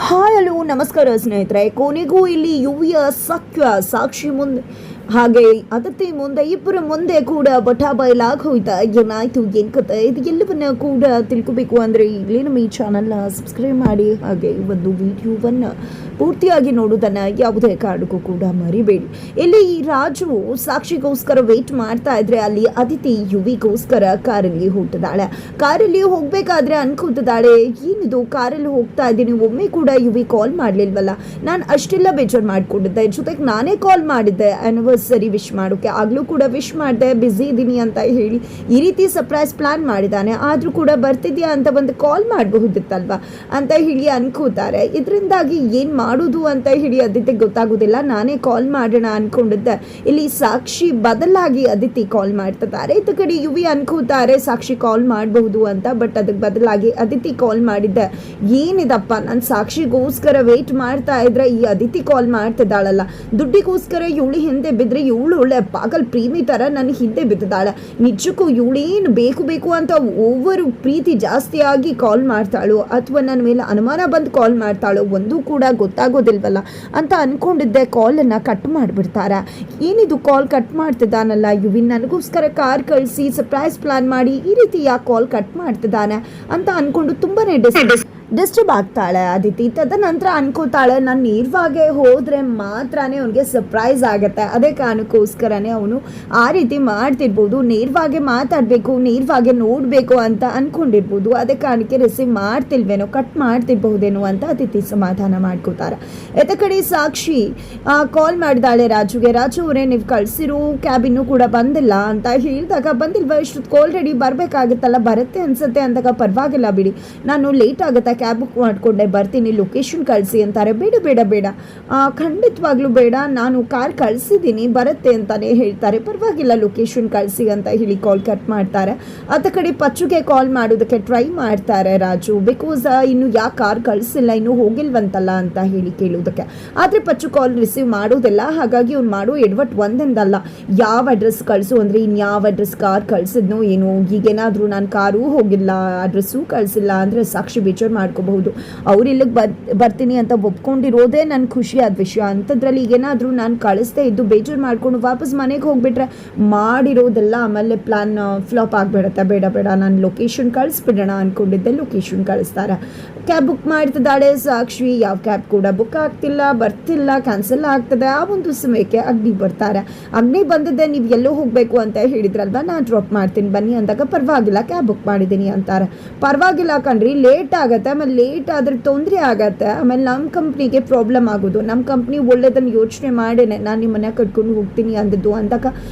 Hi hello ನಮಸ್ಕಾರ ಸ್ನೇಹಿತರೆ. ಕೊನೆಗೂ ಇಲ್ಲಿ ಯುವಿಯ ಸಾಕ್ಷಿ ಮುಂದೆ ಹಾಗೆ ಅದಕ್ಕೆ ಮುಂದೆ ಇಬ್ಬರ ಮುಂದೆ ಕೂಡ ಬಯಲಾಗೋಯ್ತಾ ಏನಾಯ್ತು ಏನ್ ಕತೆ ಇದು ಎಲ್ಲವನ್ನ ಕೂಡ ತಿಳ್ಕೋಬೇಕು ಅಂದ್ರೆ ಇಲ್ಲಿ ನಮ್ಮ ಈ ಚಾನಲ್ನ ಸಬ್ಸ್ಕ್ರೈಬ್ ಮಾಡಿ ಹಾಗೆ ಒಂದು ವಿಡಿಯೋವನ್ನ ಪೂರ್ತಿಯಾಗಿ ನೋಡೋದನ್ನ ಯಾವುದೇ ಕಾರಣಕ್ಕೂ ಕೂಡ ಮರಿಬೇಡಿ. ಇಲ್ಲಿ ಈ ರಾಜು ಸಾಕ್ಷಿಗೋಸ್ಕರ ವೇಟ್ ಮಾಡ್ತಾ ಇದ್ರೆ ಅಲ್ಲಿ ಅದಿತಿ ಯುವಿಗೋಸ್ಕರ ಕಾರಲ್ಲಿ ಹೋಗ್ತಿದ್ದಾಳೆ. ಕಾರಲ್ಲಿ ಹೋಗ್ಬೇಕಾದ್ರೆ ಅನ್ಕೋತಿದ್ದಾಳೆ, ಏನಿದು ಕಾರಲ್ಲಿ ಹೋಗ್ತಾ ಇದ್ದೀನಿ, ಒಮ್ಮೆ ಕೂಡ ಯುವಿ ಕಾಲ್ ಮಾಡ್ಲಿಲ್ವಲ್ಲ, ನಾನು ಅಷ್ಟೆಲ್ಲ ಬೇಜಾರು ಮಾಡ್ಕೊಂಡಿದ್ದೆ, ಜೊತೆಗೆ ನಾನೇ ಕಾಲ್ ಮಾಡಿದ್ದೆ ಆನಿವರ್ಸರಿ ವಿಶ್ ಮಾಡೋಕೆ, ಆಗ್ಲೂ ಕೂಡ ವಿಶ್ ಮಾಡಿದೆ, ಬ್ಯುಸಿ ಇದ್ದೀನಿ ಅಂತ ಹೇಳಿ ಈ ರೀತಿ ಸರ್ಪ್ರೈಸ್ ಪ್ಲಾನ್ ಮಾಡಿದ್ದಾನೆ, ಆದ್ರೂ ಕೂಡ ಬರ್ತಿದ್ಯಾ ಅಂತ ಒಂದು ಕಾಲ್ ಮಾಡಬಹುದಿತ್ತಲ್ವಾ ಅಂತ ಹೇಳಿ ಅನ್ಕೋತಾರೆ. ಇದರಿಂದಾಗಿ ಏನ್ ಮಾಡೋದು ಅಂತ ಹೇಳಿ ಅದಿತಿ ಗೊತ್ತಾಗೋದಿಲ್ಲ. ನಾನೇ ಕಾಲ್ ಮಾಡೋಣ ಅನ್ಕೊಂಡಿದ್ದೆ, ಇಲ್ಲಿ ಸಾಕ್ಷಿ ಬದಲಾಗಿ ಅದಿತಿ ಕಾಲ್ ಮಾಡ್ತಿದ್ದಾರೆ. ಇತ್ತ ಕಡೆ ಯುವಿ ಅನ್ಕೋತಾರೆ ಸಾಕ್ಷಿ ಕಾಲ್ ಮಾಡಬಹುದು ಅಂತ, ಬಟ್ ಅದಕ್ಕೆ ಬದಲಾಗಿ ಅದಿತಿ ಕಾಲ್ ಮಾಡಿದ್ದೆ. ಏನಿದಪ್ಪ, ನಾನು ಸಾಕ್ಷಿಗೋಸ್ಕರ ವೇಟ್ ಮಾಡ್ತಾ ಇದ್ರೆ ಈ ಅದಿತಿ ಕಾಲ್ ಮಾಡ್ತಿದ್ದಾಳಲ್ಲ, ದುಡ್ಡಿಗೋಸ್ಕರ ಇವಳು ಹಿಂದೆ ಬಿದ್ರೆ ಇವಳು ಒಳ್ಳೆ ಪಾಗಲ್ ಪ್ರೇಮಿ ತರ ನನ್ನ ಹಿಂದೆ ಬಿದ್ದಾಳೆ, ನಿಜಕ್ಕೂ ಇವಳೇನು ಬೇಕು ಅಂತ ಓವರ್ ಪ್ರೀತಿ ಜಾಸ್ತಿ ಆಗಿ ಕಾಲ್ ಮಾಡ್ತಾಳು ಅಥವಾ ನನ್ನ ಮೇಲೆ ಅನುಮಾನ ಬಂದು ಕಾಲ್ ಮಾಡ್ತಾಳೋ ಒಂದು ಕೂಡ ಗೊತ್ತಾಗೋದಿಲ್ವಲ್ಲ ಅಂತ ಅನ್ಕೊಂಡಿದ್ದೆ. ಕಾಲನ್ನು ಕಟ್ ಮಾಡಿಬಿಡ್ತಾರೆ. ಏನಿದು ಕಾಲ್ ಕಟ್ ಮಾಡ್ತಿದ್ದಾನಲ್ಲ ಯುವಿನ್, ನನಗೋಸ್ಕರ ಕಾರ್ ಕಳಿಸಿ ಸರ್ಪ್ರೈಸ್ ಪ್ಲಾನ್ ಮಾಡಿ ಈ ರೀತಿ ಯಾಕೆ ಕಾಲ್ ಕಟ್ ಮಾಡ್ತಿದ್ದಾನೆ ಅಂತ ಅನ್ಕೊಂಡು ತುಂಬಾನೇ ಡಿಸ್ಟರ್ಬ್ ಆಗ್ತಾಳೆ ಅದಿತಿ. ತದನಂತರ ಅನ್ಕೋತಾಳೆ, ನಾನು ನೇರವಾಗಿ ಹೋದ್ರೆ ಮಾತ್ರನೇ ಅವನಿಗೆ ಸರ್ಪ್ರೈಸ್ ಆಗುತ್ತೆ, ಅದೇ ಕಾರಣಕ್ಕೋಸ್ಕರನೇ ಅವನು ಆ ರೀತಿ ಮಾಡ್ತಿರ್ಬೋದು, ನೇರವಾಗಿ ಮಾತಾಡಬೇಕು, ನೇರವಾಗಿ ನೋಡಬೇಕು ಅಂತ ಅನ್ಕೊಂಡಿರ್ಬೋದು, ಅದೇ ಕಾರಣಕ್ಕೆ ರಿಸೀವ್ ಮಾಡ್ತಿಲ್ವೇನೋ, ಕಟ್ ಮಾಡ್ತಿರ್ಬಹುದೇನೋ ಅಂತ ಅದಿತಿ ಸಮಾಧಾನ ಮಾಡ್ಕೋತಾರೆ. ಎತ್ತ ಕಡೆ ಸಾಕ್ಷಿ ಕಾಲ್ ಮಾಡಿದಾಳೆ ರಾಜುಗೆ. ರಾಜು ಅವರೇ, ನೀವು ಕಳಿಸಿರೋ ಕ್ಯಾಬ್ ಇನ್ನೂ ಕೂಡ ಬಂದಿಲ್ಲ ಅಂತ ಹೇಳಿದಾಗ, ಬಂದಿಲ್ವಾ, ಇಷ್ಟೊತ್ತು ಆಲ್ರೆಡಿ ಬರಬೇಕಾಗುತ್ತಲ್ಲ, ಬರುತ್ತೆ ಅನ್ಸುತ್ತೆ ಅಂದಾಗ, ಪರವಾಗಿಲ್ಲ ಬಿಡಿ, ನಾನು ಲೇಟ್ ಆಗುತ್ತೆ, ಕ್ಯಾಬ್ ಬುಕ್ ಮಾಡಿಕೊಂಡೆ ಬರ್ತೀನಿ, ಲೊಕೇಶನ್ ಕಳಿಸಿ ಅಂತಾರೆ. ಬೇಡ ಖಂಡಿತವಾಗ್ಲೂ ಬೇಡ, ನಾನು ಕಾರ್ ಕಳಿಸಿದ್ದೀನಿ ಬರುತ್ತೆ ಅಂತಾನೆ ಹೇಳ್ತಾರೆ. ಪರವಾಗಿಲ್ಲ ಲೊಕೇಶನ್ ಕಳಿಸಿ ಅಂತ ಹೇಳಿ ಕಾಲ್ ಕಟ್ ಮಾಡ್ತಾರೆ. ಅದ ಕಡೆ ಪಚ್ಚುಗೆ ಕಾಲ್ ಮಾಡೋದಕ್ಕೆ ಟ್ರೈ ಮಾಡ್ತಾರೆ ರಾಜು, ಬಿಕಾಸ್ ಇನ್ನು ಯಾಕೆ ಕಾರ್ ಕಳಿಸಿಲ್ಲ, ಇನ್ನೂ ಹೋಗಿಲ್ವಂತಲ್ಲ ಅಂತ ಹೇಳಿ ಕೇಳೋದಕ್ಕೆ. ಆದರೆ ಪಚ್ಚು ಕಾಲ್ ರಿಸೀವ್ ಮಾಡೋದಿಲ್ಲ. ಹಾಗಾಗಿ ಅವ್ನು ಮಾಡೋ ಎಡವಟ್ ಒಂದೆಂದಲ್ಲ, ಯಾವ ಅಡ್ರೆಸ್ ಕಳಿಸು ಅಂದರೆ ಇನ್ಯಾವ ಅಡ್ರೆಸ್ ಕಾರ್ ಕಳಿಸಿದ್ನೋ ಏನು, ಈಗೇನಾದರೂ ನಾನು ಕಾರೂ ಹೋಗಿಲ್ಲ ಅಡ್ರೆಸ್ಸು ಕಳಿಸಿಲ್ಲ ಅಂದರೆ ಸಾಕ್ಷಿ ಬೇಜಾರು ಮಾಡ್ಕೋಬಹುದು. ಅವ್ರು ಇಲ್ಲಿಗೆ ಬರ್ತೀನಿ ಅಂತ ಒಪ್ಕೊಂಡಿರೋದೇ ನನ್ನ ಖುಷಿಯಾದ ವಿಷಯ. ಅಂಥದ್ರಲ್ಲಿ ಈಗೇನಾದರೂ ನಾನು ಕಳಿಸ್ದೇ ಇದ್ದು ಬೇಜಾರು ಮಾಡ್ಕೊಂಡು ವಾಪಸ್ ಮನೆಗೆ ಹೋಗ್ಬಿಟ್ರೆ ಮಾಡಿರೋದೆಲ್ಲ ಆಮೇಲೆ ಪ್ಲಾನ್ ಫ್ಲಾಪ್ ಆಗಿಬಿಡುತ್ತೆ. ಬೇಡ ನಾನು ಲೊಕೇಶನ್ ಕಳಿಸ್ಬಿಡೋಣ ಅಂದ್ಕೊಂಡಿದ್ದೆ, ಲೊಕೇಶನ್ ಕಳಿಸ್ತಾರೆ. ಕ್ಯಾಬ್ ಬುಕ್ ಮಾಡ್ತಿದ್ದಾಳೆ ಸಾಕ್ಷಿ, ಯಾವ ಕ್ಯಾಬ್ ಕೂಡ ಬುಕ್ ಬರ್ತಿಲ್ಲ, ಕ್ಯಾನ್ಸಲ್ ಆಗ್ತದೆ. ಆ ಒಂದು ಸಮಯಕ್ಕೆ ಅಗ್ನಿ ಬರ್ತಾರೆ. ಅಗ್ನಿ ಬಂದಿದ್ದೆ, ನೀವು ಎಲ್ಲೋ ಹೋಗಬೇಕು ಅಂತ ಹೇಳಿದ್ರಲ್ವ, ನಾನು ಡ್ರಾಪ್ ಮಾಡ್ತೀನಿ ಬನ್ನಿ ಅಂದಾಗ, ಪರವಾಗಿಲ್ಲ ಕ್ಯಾಬ್ ಬುಕ್ ಮಾಡಿದ್ದೀನಿ ಅಂತಾರೆ. ಪರವಾಗಿಲ್ಲ ಕಣ್ರಿ, ಲೇಟ್ ಆಗುತ್ತೆ, ಆಮೇಲೆ ಲೇಟ್ ಆದರೆ ತೊಂದರೆ ಆಗತ್ತೆ, ಆಮೇಲೆ ನಮ್ಮ ಕಂಪ್ನಿಗೆ ಪ್ರಾಬ್ಲಮ್ ಆಗೋದು, ನಮ್ಮ ಕಂಪ್ನಿ ಒಳ್ಳೇದನ್ನು ಯೋಚನೆ ಮಾಡೇನೆ ನಾನು ನಿಮ್ಮನ್ನ ಕರ್ಕೊಂಡು ಹೋಗ್ತೀನಿ ಅಂದದ್ದು ಅಂದಾಗ,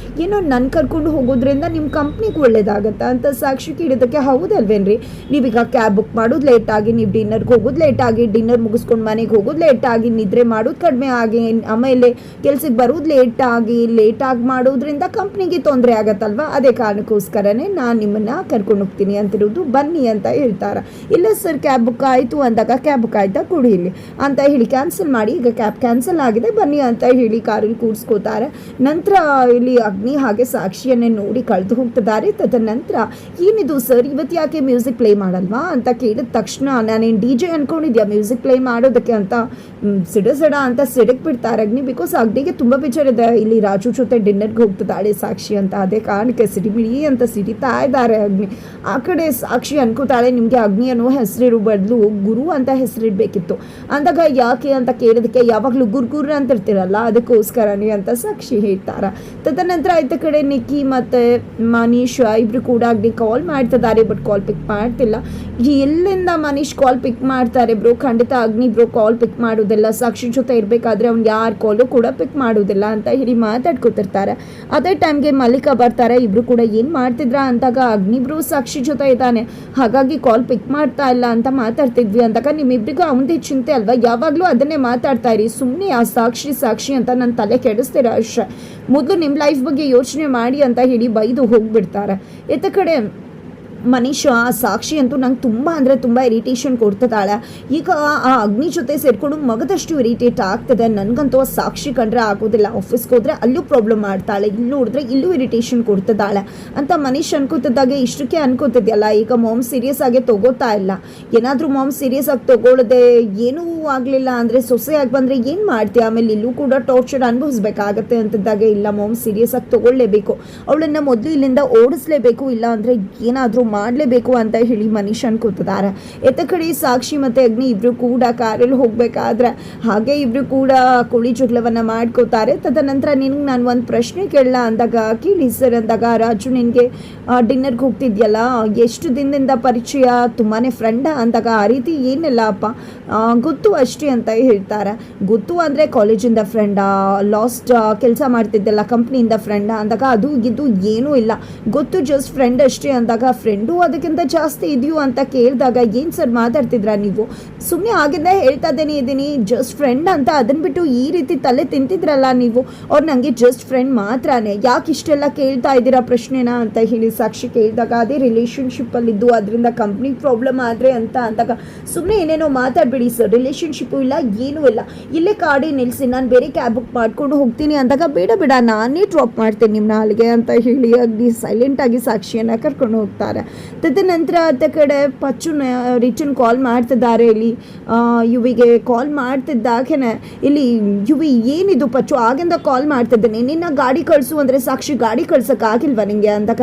ಏನೋ ನನ್ನ ಕರ್ಕೊಂಡು ಹೋಗೋದ್ರಿಂದ ನಿಮ್ಮ ಕಂಪ್ನಿಗೆ ಒಳ್ಳೇದಾಗತ್ತೆ ಅಂತ ಸಾಕ್ಷಿ ಕೇಳಿದ್ದಕ್ಕೆ, ಹೌದಲ್ವೇನ್ರಿ, ನೀವೀಗ ಕ್ಯಾಬ್ ಬುಕ್ ಮಾಡೋದು ಲೇಟ್ ಆಗಿ, ನೀವು ಡಿನ್ನರ್ಗೆ ಹೋಗೋದು ಲೇಟ್ ಆಗಿ, ಡಿನ್ನರ್ ಮುಗಿಸ್ಕೊಂಡು ಮನೆಗೆ ಹೋಗೋದು ಲೇಟ್ ಆಗಿ, ನಿದ್ರೆ ಮಾಡೋದು ಕಡಿಮೆ ಆಗಿ, ಆಮೇಲೆ ಕೆಲ್ಸಕ್ಕೆ ಬರೋದು ಲೇಟ್ ಆಗಿ ಮಾಡೋದ್ರಿಂದ ಕಂಪ್ನಿಗೆ ತೊಂದರೆ ಆಗತ್ತಲ್ವಾ, ಅದೇ ಕಾರಣಕ್ಕೋಸ್ಕರನೇ ನಾನು ನಿಮ್ಮನ್ನ ಕರ್ಕೊಂಡು ಹೋಗ್ತೀನಿ ಅಂತಿರೋದು, ಬನ್ನಿ ಅಂತ ಹೇಳ್ತಾರೆ. ಇಲ್ಲ ಸರ್ ಕ್ಯಾಬ್ ಬುಕ್ ಆಯಿತು ಅಂದಾಗ, ಕ್ಯಾಬ್ ಬುಕ್ ಆಯ್ತಾ ಕೊಡಿ ಇಲ್ಲಿ ಅಂತ ಹೇಳಿ ಕ್ಯಾನ್ಸಲ್ ಮಾಡಿ, ಈಗ ಕ್ಯಾಬ್ ಕ್ಯಾನ್ಸಲ್ ಆಗಿದೆ ಬನ್ನಿ ಅಂತ ಹೇಳಿ ಕಾರಲ್ಲಿ ಕೂರಿಸ್ಕೋತಾರೆ. ನಂತರ ಇಲ್ಲಿ ಅಗ್ನಿ ಹಾಗೆ ಸಾಕ್ಷಿಯನ್ನೇ ನೋಡಿ ಕಳೆದು ಹೋಗ್ತಿದ್ದಾರೆ. ತದನಂತರ, ಏನಿದು ಸರ್ ಇವತ್ತು ಯಾಕೆ ಮ್ಯೂಸಿಕ್ ಪ್ಲೇ ಮಾಡಲ್ವಾ ಅಂತ ಕೇಳಿದ ತಕ್ಷಣ, ನಾನೇನು DJ ಅನ್ಕೊಂಡಿದ್ಯಾ ಮ್ಯೂಸಿಕ್ ಪ್ಲೇ ಮಾಡೋದಕ್ಕೆ ಅಂತ ಸಿಡ ಅಂತ ಸಿಡಕ್ ಬಿಡ್ತಾರೆ ಅಗ್ನಿ. ಬಿಕಾಸ್ ಅಗ್ನಿಗೆ ತುಂಬ ಬೇಜಾರಿದೆ, ಇಲ್ಲಿ ರಾಜು ಜೊತೆ ಡಿನ್ನರ್ಗೆ ಹೋಗ್ತಿದ್ದಾಳೆ ಸಾಕ್ಷಿ ಅಂತ, ಅದೇ ಕಾರಣಕ್ಕೆ ಸಿಡಿಮಿಡಿ ಅಂತ ಸಿಡಿತಾ ಇದ್ದಾರೆ ಅಗ್ನಿ. ಆ ಕಡೆ ಸಾಕ್ಷಿ ಅನ್ಕೋತಾಳೆ, ನಿಮಗೆ ಅಗ್ನಿ ಅನ್ನೋ ಹೆಸರಿರೋ ಬದಲು ಗುರು ಅಂತ ಹೆಸರಿಡ್ಬೇಕಿತ್ತು ಅಂದಾಗ, ಯಾಕೆ ಅಂತ ಕೇಳೋದಕ್ಕೆ, ಯಾವಾಗಲೂ ಗುರು ಅಂತ ಇರ್ತಿರಲ್ಲ ಅದಕ್ಕೋಸ್ಕರನೇ ಅಂತ ಸಾಕ್ಷಿ ಹೇಳ್ತಾರೆ. ತದನಂತರ ಆಯ್ತ ಕಡೆ ನಿಕ್ಕಿ ಮತ್ತು ಮನೀಶ್ ಇಬ್ರು ಕೂಡ ಅಗ್ನಿ ಕಾಲ್ ಮಾಡ್ತಿದ್ದಾರೆ, ಬಟ್ ಕಾಲ್ ಪಿಕ್ ಮಾಡ್ತಿಲ್ಲ. ಎಲ್ಲಿಂದ ಮನೀಶ್ ಕಾಲ್ ಪಿಕ್ ಮಾಡ್ತಾರೆ ಬ್ರೋ, ಖಂಡಿತ ಅಗ್ನಿ ಬ್ರೋ ಕಾಲ್ ಪಿಕ್ ಮಾಡೋದಿಲ್ಲ, ಸಾಕ್ಷಿ ಜೊತೆ ಇರಬೇಕಾದ್ರೆ ಅವ್ನು ಯಾರು ಕಾಲು ಕೂಡ ಪಿಕ್ ಮಾಡೋದಿಲ್ಲ ಅಂತ ಹೇಳಿ ಮಾತಾಡ್ಕೊತಿರ್ತಾರೆ. ಅದೇ ಟೈಮ್ಗೆ ಮಲ್ಲಿಕಾ ಬರ್ತಾರೆ. ಇಬ್ರು ಕೂಡ ಏನು ಮಾಡ್ತಿದ್ರ ಅಂದಾಗ, ಅಗ್ನಿ ಬ್ರೋ ಸಾಕ್ಷಿ ಜೊತೆ ಇದ್ದಾನೆ, ಹಾಗಾಗಿ ಕಾಲ್ ಪಿಕ್ ಮಾಡ್ತಾ ಇಲ್ಲ ಅಂತ ಮಾತಾಡ್ತಿದ್ವಿ ಅಂದಾಗ, ನಿಮ್ಮಿಬ್ರಿಗೂ ಅವನದೇ ಚಿಂತೆ ಅಲ್ವಾ, ಯಾವಾಗಲೂ ಅದನ್ನೇ ಮಾತಾಡ್ತಾ ಇರಿ, ಸುಮ್ಮನೆ ಆ ಸಾಕ್ಷಿ ಅಂತ ನನ್ನ ತಲೆ ಕೆಡಿಸ್ತೀರ ಅಷ್ಟೇ, ಮೊದಲು ನಿಮ್ಮ ಲೈಫ್ ಬಗ್ಗೆ ಯೋಚನೆ ಮಾಡಿ ಅಂತ ಹೇಳಿ ಬೈದು ಹೋಗ್ಬಿಡ್ತಾರೆ. ಇತ್ತ ಕಡೆ ಮನೀಷ ಸಾಕ್ಷಿ ಅಂತೂ ನಂಗೆ ತುಂಬ ಅಂದರೆ ತುಂಬ ಇರಿಟೇಷನ್ ಕೊಡ್ತಿದ್ದಾಳೆ. ಈಗ ಆ ಅಗ್ನಿ ಜೊತೆ ಸೇರಿಕೊಂಡು ಮಗದಷ್ಟು ಇರಿಟೇಟ್ ಆಗ್ತದೆ. ನನಗಂತೂ ಆ ಸಾಕ್ಷಿ ಕಂಡ್ರೆ ಆಗೋದಿಲ್ಲ. ಆಫೀಸ್ಗೆ ಹೋದರೆ ಅಲ್ಲೂ ಪ್ರಾಬ್ಲಮ್ ಮಾಡ್ತಾಳೆ, ಇಲ್ಲಿ ನೋಡಿದ್ರೆ ಇಲ್ಲೂ ಇರಿಟೇಷನ್ ಕೊಡ್ತಿದ್ದಾಳೆ ಅಂತ ಮನೀಶ್ ಅನ್ಕೋತಿದ್ದಾಗೆ ಇಷ್ಟಕ್ಕೆ ಅನ್ಕೋತಿದ್ಯಲ್ಲ. ಈಗ ಮಾಮ್ ಸೀರಿಯಸ್ ಆಗಿ ತಗೋತಾ ಇಲ್ಲ. ಏನಾದರೂ ಮಾಮ್ ಸೀರಿಯಸ್ ಆಗಿ ತಗೊಳ್ಳದೆ ಏನೂ ಆಗಲಿಲ್ಲ ಅಂದರೆ ಸೊಸೆಯಾಗಿ ಬಂದರೆ ಏನು ಮಾಡ್ತೀಯ, ಆಮೇಲೆ ಇಲ್ಲೂ ಕೂಡ ಟಾರ್ಚರ್ ಅನುಭವಿಸ್ಬೇಕಾಗತ್ತೆ ಅಂತಿದ್ದಾಗೆ ಇಲ್ಲ ಮಾಮ್ ಸೀರಿಯಸ್ ಆಗಿ ತಗೊಳ್ಳೇಬೇಕು, ಅವಳನ್ನು ಮೊದಲು ಇಲ್ಲಿಂದ ಓಡಿಸ್ಲೇಬೇಕು, ಇಲ್ಲ ಅಂದರೆ ಏನಾದರೂ ಮಾಡಲೇಬೇಕು ಅಂತ ಹೇಳಿ ಮನೀಶ್ ಅನ್ಕೋತಿದ್ದಾರೆ. ಎತ್ತ ಕಡೆ ಸಾಕ್ಷಿ ಮತ್ತು ಅಗ್ನಿ ಇಬ್ಬರು ಕೂಡ ಕಾರಲ್ಲಿ ಹೋಗಬೇಕಾದ್ರೆ ಹಾಗೆ ಇಬ್ಬರು ಕೂಡ ಕೋಳಿ ಜಗಳವನ್ನು ಮಾಡ್ಕೋತಾರೆ. ತದನಂತರ ನಿನಗೆ ನಾನು ಒಂದು ಪ್ರಶ್ನೆ ಕೇಳಲ್ಲ ಅಂದಾಗ ಕೇಳಿ ಸರ್ ಅಂದಾಗ, ರಾಜು ನಿನಗೆ ಡಿನ್ನರ್ಗೆ ಹೋಗ್ತಿದ್ಯಲ್ಲ ಎಷ್ಟು ದಿನದಿಂದ ಪರಿಚಯ, ತುಂಬಾ ಫ್ರೆಂಡಾ ಅಂದಾಗ ಆ ರೀತಿ ಏನಿಲ್ಲ ಅಪ್ಪ ಗೊತ್ತು ಅಷ್ಟೇ ಅಂತ ಹೇಳ್ತಾರೆ. ಗೊತ್ತು ಅಂದರೆ ಕಾಲೇಜಿಂದ ಫ್ರೆಂಡಾ, ಲಾಸ್ಟ್ ಕೆಲಸ ಮಾಡ್ತಿದ್ದೆಲ್ಲ ಕಂಪ್ನಿಯಿಂದ ಫ್ರೆಂಡಾ ಅಂದಾಗ ಅದು ಇದು ಏನೂ ಇಲ್ಲ, ಗೊತ್ತು ಜಸ್ಟ್ ಫ್ರೆಂಡ್ ಅಷ್ಟೇ ಅಂದಾಗ ಫ್ರೆಂಡು ಅದಕ್ಕಿಂತ ಜಾಸ್ತಿ ಇದೆಯೋ ಅಂತ ಕೇಳಿದಾಗ ಏನು ಸರ್ ಮಾತಾಡ್ತಿದ್ರಾ ನೀವು, ಸುಮ್ಮನೆ ಆಗಿದ್ದೇ ಹೇಳ್ತಾ ಇದ್ದೀನಿ ಜಸ್ಟ್ ಫ್ರೆಂಡ್ ಅಂತ, ಅದನ್ನು ಬಿಟ್ಟು ಈ ರೀತಿ ತಲೆ ತಿಂತಿದ್ರಲ್ಲ ನೀವು, ಅವ್ರು ನನಗೆ ಜಸ್ಟ್ ಫ್ರೆಂಡ್ ಮಾತ್ರನೇ, ಯಾಕೆ ಇಷ್ಟೆಲ್ಲ ಕೇಳ್ತಾ ಇದ್ದೀರಾ ಪ್ರಶ್ನೆನ ಅಂತ ಹೇಳಿ ಸಾಕ್ಷಿ ಕೇಳಿದಾಗ ಅದೇ ರಿಲೇಷನ್ಶಿಪ್ಪಲ್ಲಿದ್ದು ಅದರಿಂದ ಕಂಪ್ನಿ ಪ್ರಾಬ್ಲಮ್ ಆದರೆ ಅಂತ ಅಂದಾಗ ಸುಮ್ಮನೆ ಏನೇನೋ ಮಾತಾಡಬೇಡಿ ಸರ್, ರಿಲೇಷನ್ಶಿಪ್ಪು ಇಲ್ಲ ಏನೂ ಇಲ್ಲ, ಇಲ್ಲೇ ಕಾಡಿ ನಿಲ್ಲಿಸಿ ನಾನು ಬೇರೆ ಕ್ಯಾಬ್ ಬುಕ್ ಮಾಡ್ಕೊಂಡು ಹೋಗ್ತೀನಿ ಅಂದಾಗ ಬೇಡ ಬೇಡ ನಾನೇ ಡ್ರಾಪ್ ಮಾಡ್ತೀನಿ ನಿಮ್ಮ ನಾಳೆಗೆ ಅಂತ ಹೇಳಿ ಅಗ್ನಿ ಸೈಲೆಂಟಾಗಿ ಸಾಕ್ಷಿಯನ್ನು ಕರ್ಕೊಂಡು ಹೋಗ್ತಾರೆ. ತದನಂತರ ಅತ್ತ ಕಡೆ ಪಚ್ಚು ರಿಟರ್ನ್ ಕಾಲ್ ಮಾಡ್ತಿದ್ದಾರೆ. ಇಲ್ಲಿ ಯುವಿಗೆ ಕಾಲ್ ಮಾಡ್ತಿದ್ದಾಗೇ ಇಲ್ಲಿ ಯುವಿ ಏನಿದು ಪಚ್ಚು ಆಗಿಂದ ಕಾಲ್ ಮಾಡ್ತಿದ್ದೇನೆ, ನಿನ್ನ ಗಾಡಿ ಕಳಿಸು ಅಂದರೆ ಸಾಕ್ಷಿ ಗಾಡಿ ಕಳ್ಸೋಕ್ಕಾಗಿಲ್ವ ನಿನಗೆ ಅಂದಾಗ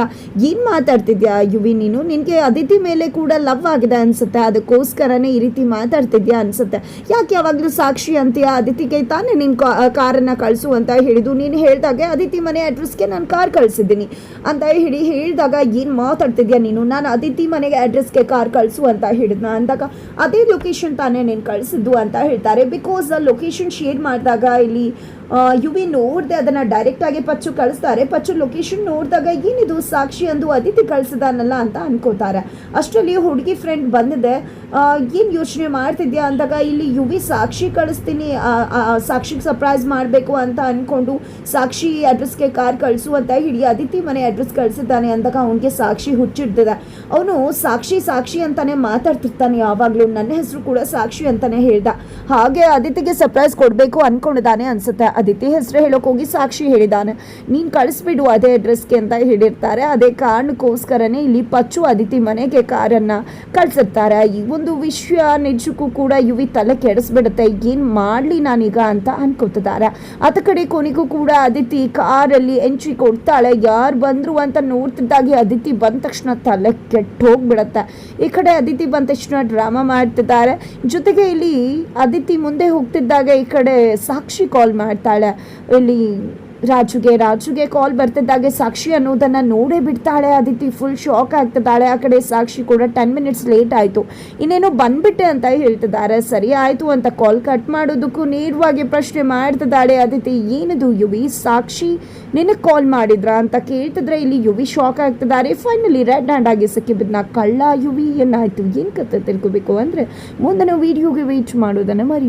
ಏನು ಮಾತಾಡ್ತಿದ್ಯಾ ಯುವಿ ನೀನು, ನಿನಗೆ ಅದಿತಿ ಮೇಲೆ ಕೂಡ ಲವ್ ಆಗಿದೆ ಅನಿಸುತ್ತೆ, ಅದಕ್ಕೋಸ್ಕರನೇ ಈ ರೀತಿ ಮಾತಾಡ್ತಿದ್ಯಾ ಅನಿಸುತ್ತೆ, ಯಾಕೆ ಯಾವಾಗಲೂ ಸಾಕ್ಷಿ ಅಂತೀಯ, ಅದಿತಿಗೆ ತಾನೇ ನಿನ್ನ ಕಾರನ್ನು ಕಳಿಸು ಅಂತ ಹೇಳಿದ್ದು, ನೀನು ಹೇಳಿದಾಗೆ ಅದಿತಿ ಮನೆ ಅಡ್ರೆಸ್ಗೆ ನಾನು ಕಾರ್ ಕಳಿಸಿದ್ದೀನಿ ಅಂತ ಹೇಳಿ ಹೇಳಿದಾಗ ಏನು ಮಾತಾಡ್ತಿದ್ಯಾ ನೀನು, ನಾನು ಅದಿತಿ ಮನೆಗೆ ಅಡ್ರೆಸ್ಗೆ ಕಾರ್ ಕಳಿಸು ಅಂತ ಹೇಳಿದ್ನ ಅಂದಾಗ ಅದೇ ಲೊಕೇಶನ್ ತಾನೇ ನೀನು ಕಳಿಸಿದ್ದು ಅಂತ ಹೇಳ್ತಾರೆ. ಬಿಕಾಸ್ ಲೊಕೇಶನ್ ಶೇರ್ ಮಾಡಿದಾಗ ಇಲ್ಲಿ ಯುವಿ ನೋಡಿದೆ ಅದನ್ನು ಡೈರೆಕ್ಟಾಗಿ ಪಚ್ಚು ಕಳಿಸ್ತಾರೆ. ಪಚ್ಚು ಲೊಕೇಶನ್ ನೋಡಿದಾಗ ಏನಿದು ಸಾಕ್ಷಿ ಅಂದು ಅದಿತಿ ಕಳಿಸಿದಾನಲ್ಲ ಅಂತ ಅನ್ಕೋತಾರೆ. ಅಷ್ಟರಲ್ಲಿ ಹುಡುಗಿ ಫ್ರೆಂಡ್ ಬಂದಿದೆ, ಏನು ಯೋಚನೆ ಮಾಡ್ತಿದ್ಯಾ ಅಂದಾಗ ಇಲ್ಲಿ ಯುವಿ ಸಾಕ್ಷಿ ಕಳಿಸ್ತೀನಿ, ಸಾಕ್ಷಿಗೆ ಸರ್ಪ್ರೈಸ್ ಮಾಡಬೇಕು ಅಂತ ಅಂದ್ಕೊಂಡು ಸಾಕ್ಷಿ ಅಡ್ರೆಸ್ಗೆ ಕಾರ್ ಕಳಿಸು ಅಂತ ಹೇಳಿ ಅದಿತಿ ಮನೆ ಅಡ್ರೆಸ್ ಕಳಿಸಿದ್ದಾನೆ ಅಂದಾಗ ಅವನಿಗೆ ಸಾಕ್ಷಿ ಹುಚ್ಚಿಡ್ತದೆ. ಅವನು ಸಾಕ್ಷಿ ಸಾಕ್ಷಿ ಅಂತಾನೆ ಮಾತಾಡ್ತಿರ್ತಾನೆ ಯಾವಾಗಲೂ, ನನ್ನ ಹೆಸರು ಕೂಡ ಸಾಕ್ಷಿ ಅಂತಾನೆ ಹೇಳ್ದ, ಹಾಗೆ ಅದಿತಿಗೆ ಸರ್ಪ್ರೈಸ್ ಕೊಡಬೇಕು ಅಂದ್ಕೊಂಡಿದ್ದಾನೆ ಅನ್ಸುತ್ತೆ. ಅದಿತಿ ಹೆಸರು ಹೇಳೋಕೆ ಹೋಗಿ ಸಾಕ್ಷಿ ಹೇಳಿದ್ದಾನೆ, ನೀನು ಕಳಿಸ್ಬಿಡು ಅದೇ ಅಡ್ರೆಸ್ಗೆ ಅಂತ ಹೇಳಿರ್ತಾರೆ. ಅದೇ ಕಾರಣಕ್ಕೋಸ್ಕರನೇ ಇಲ್ಲಿ ಪಚ್ಚು ಅದಿತಿ ಮನೆಗೆ ಕಾರನ್ನು ಕಳಿಸಿರ್ತಾರೆ. ಈ ಒಂದು ವಿಷಯ ನಿಜಕ್ಕೂ ಕೂಡ ಯುವಿ ತಲೆ ಕೆಡಿಸ್ಬಿಡುತ್ತೆ, ಏನು ಮಾಡಲಿ ನಾನೀಗ ಅಂತ ಅನ್ಕೋತಿದ್ದಾರೆ. ಅದ ಕಡೆ ಕೊನೆಗೂ ಕೂಡ ಅದಿತಿ ಕಾರಲ್ಲಿ ಎಂಟ್ರಿ ಕೊಡ್ತಾಳೆ. ಯಾರು ಬಂದರು ಅಂತ ನೋಡ್ತಿದ್ದಾಗೆ ಅದಿತಿ ಬಂದ ತಕ್ಷಣ ತಲೆ ಕೆಟ್ಟು ಹೋಗ್ಬಿಡತ್ತೆ. ಈ ಕಡೆ ಅದಿತಿ ಬಂದ ತಕ್ಷಣ ಡ್ರಾಮಾ ಮಾಡ್ತಿದ್ದಾರೆ. ಜೊತೆಗೆ ಇಲ್ಲಿ ಅದಿತಿ ಮುಂದೆ ಹೋಗ್ತಿದ್ದಾಗ ಈ ಕಡೆ ಸಾಕ್ಷಿ ಕಾಲ್ ಮಾಡ್ತಾಳೆ. ಇಲ್ಲಿ ರಾಜುಗೆ ಕಾಲ್ ಬರ್ತಿದ್ದಾಗೆ ಸಾಕ್ಷಿ ಅನ್ನೋದನ್ನು ನೋಡೇ ಬಿಡ್ತಾಳೆ. ಅದಿತಿ ಫುಲ್ ಶಾಕ್ ಆಗ್ತಿದ್ದಾಳೆ. ಆ ಕಡೆ ಸಾಕ್ಷಿ ಕೂಡ 10 ಮಿನಿಟ್ಸ್ ಲೇಟ್ ಆಯಿತು, ಇನ್ನೇನೋ ಬಂದ್ಬಿಟ್ಟೆ ಅಂತ ಹೇಳ್ತಿದ್ದಾರೆ. ಸರಿ ಆಯಿತು ಅಂತ ಕಾಲ್ ಕಟ್ ಮಾಡೋದಕ್ಕೂ ನೇರವಾಗಿ ಪ್ರಶ್ನೆ ಮಾಡ್ತಿದ್ದಾಳೆ ಅದಿತಿ, ಏನಿದು ಯುವಿ ಸಾಕ್ಷಿ ನಿನಗೆ ಕಾಲ್ ಮಾಡಿದ್ರಾ ಅಂತ ಕೇಳ್ತಿದ್ರೆ ಇಲ್ಲಿ ಯುವಿ ಶಾಕ್ ಆಗ್ತಿದ್ದಾರೆ. ಫೈನಲಿ ರೆಡ್ ಹ್ಯಾಂಡ್ ಆಗಿ ಸಿಕ್ಕಿಬಿದ್ನ ಕಳ್ಳ ಯುವಿ ಏನಾಯಿತು ಏನು ಕತೆ ತಿಳ್ಕೊಬೇಕು ಅಂದರೆ ಮುಂದಿನ ವೀಡಿಯೋಗೆ ವೇಟ್ ಮಾಡೋದನ್ನು ಮರಿ.